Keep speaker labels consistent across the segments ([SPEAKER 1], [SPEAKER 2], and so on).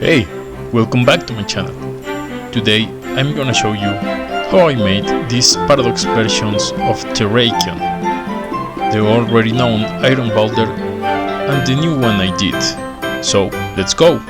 [SPEAKER 1] Hey, welcome back to my channel. Today I'm gonna show you how I made these paradox versions of Terrakion, the already known Iron Boulder and the new one I did. So let's go!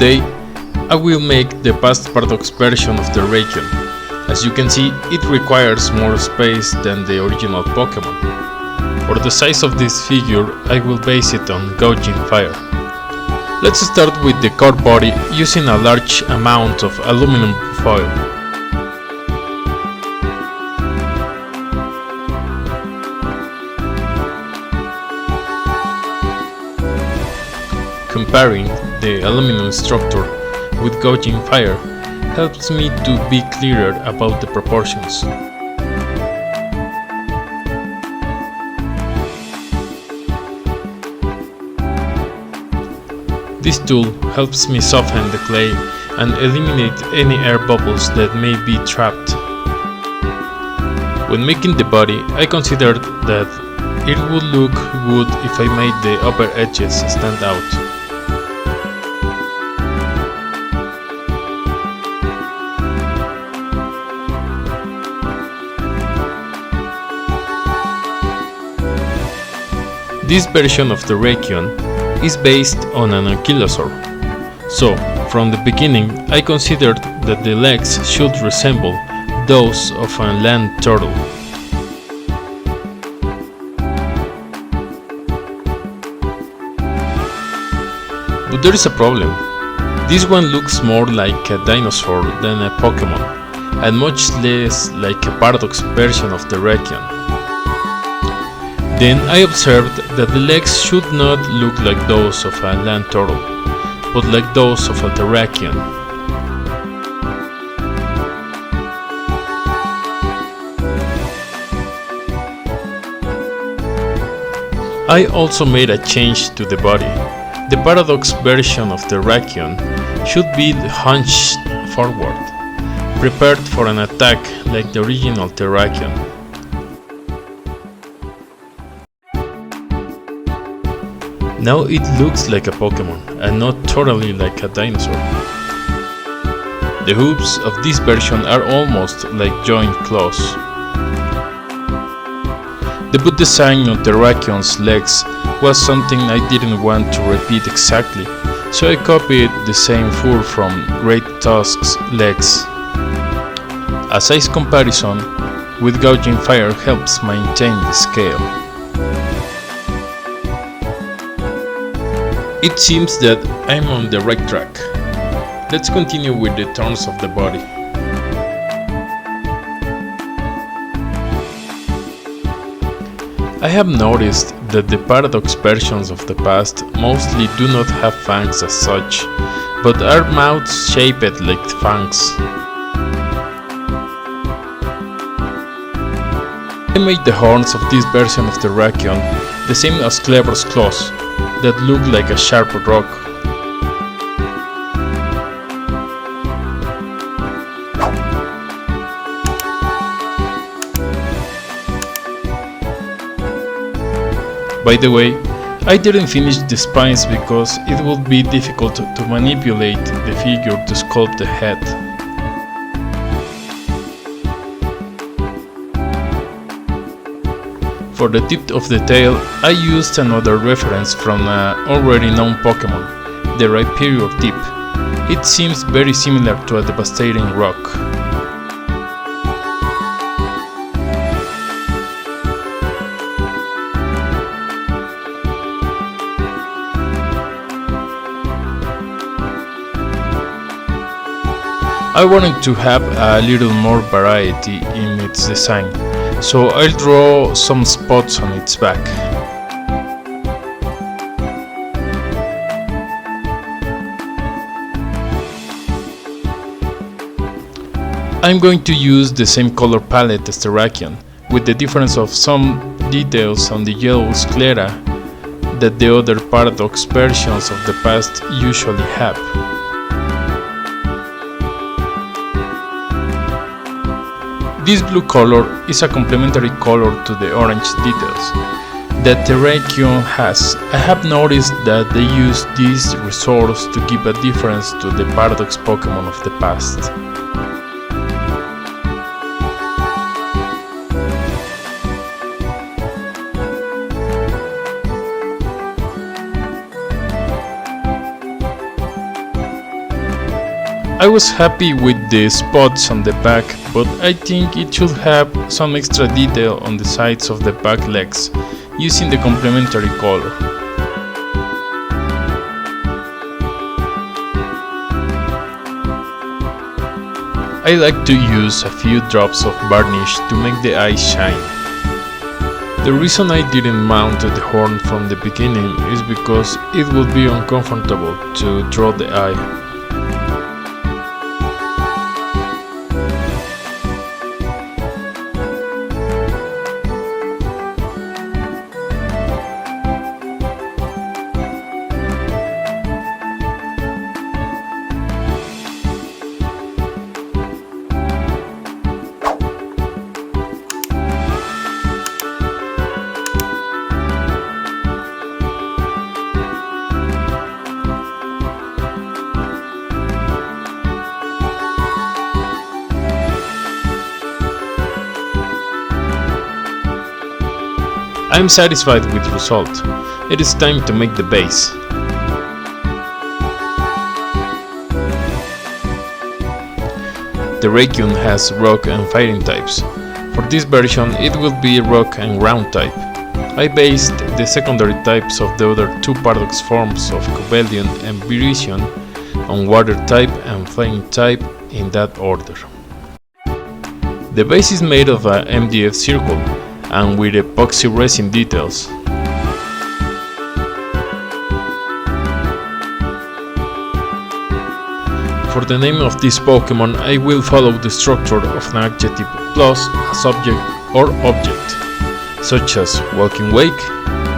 [SPEAKER 1] Today, I will make the past paradox version of Terrakion. As you can see, it requires more space than the original Pokemon. For the size of this figure, I will base it on gouging fire. Let's start with the core body using a large amount of aluminum foil. Comparing the aluminum structure with gouging fire helps me to be clearer about the proportions. This tool helps me soften the clay and eliminate any air bubbles that may be trapped. When making the body, I considered that it would look good if I made the upper edges stand out. This version of Terrakion is based on an ankylosaur, so from the beginning I considered that the legs should resemble those of a land turtle. But there is a problem. This one looks more like a dinosaur than a Pokemon, and much less like a paradox version of Terrakion. Then I observed that the legs should not look like those of a land turtle, but like those of a Terrakion. I also made a change to the body. The paradox version of Terrakion should be hunched forward, prepared for an attack like the original Terrakion. Now it looks like a Pokemon and not totally like a dinosaur. The hooves of this version are almost like joint claws. The boot design on Terrakion's legs was something I didn't want to repeat exactly, so I copied the same fur from Great Tusk's legs. A size comparison with gouging fire helps maintain the scale. It seems that I'm on the right track. Let's continue with the turns of the body. I have noticed that the paradox versions of the past mostly do not have fangs as such, but are mouths shaped like fangs. I made the horns of this version of Terrakion the same as Clever's claws, that look like a sharp rock. By the way, I didn't finish the spines because it would be difficult to manipulate the figure to sculpt the head. For the tip of the tail, I used another reference from an already known Pokemon, the Rhyperior tip. It seems very similar to a devastating rock. I wanted to have a little more variety in its design, so I'll draw some spots on its back. I'm going to use the same color palette as Terrakion, with the difference of some details on the yellow sclera that the other paradox versions of the past usually have. This blue color is a complementary color to the orange details that Terrakion has. I have noticed that they use these resources to give a difference to the paradox Pokemon of the past. I was happy with the spots on the back, but I think it should have some extra detail on the sides of the back legs, using the complementary color. I like to use a few drops of varnish to make the eyes shine. The reason I didn't mount the horn from the beginning is because it would be uncomfortable to draw the eye. I am satisfied with the result. It is time to make the base. Terrakion has rock and fighting types. For this version it will be rock and ground type. I based the secondary types of the other two paradox forms of Cobelion and Viridion on water type and flame type in that order. The base is made of a MDF circle and with epoxy resin details. For the name of this Pokemon, I will follow the structure of an adjective plus a subject or object, such as Walking Wake,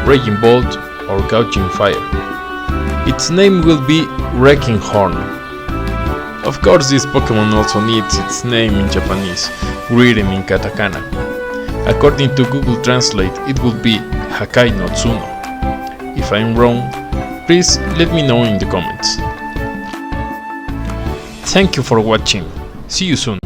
[SPEAKER 1] Raging Bolt, or Gouging Fire. Its name will be Wrecking Horn. Of course, this Pokemon also needs its name in Japanese, written in katakana. According to Google Translate, it will be Hakai no Tsuno. If I'm wrong, please let me know in the comments. Thank you for watching. See you soon.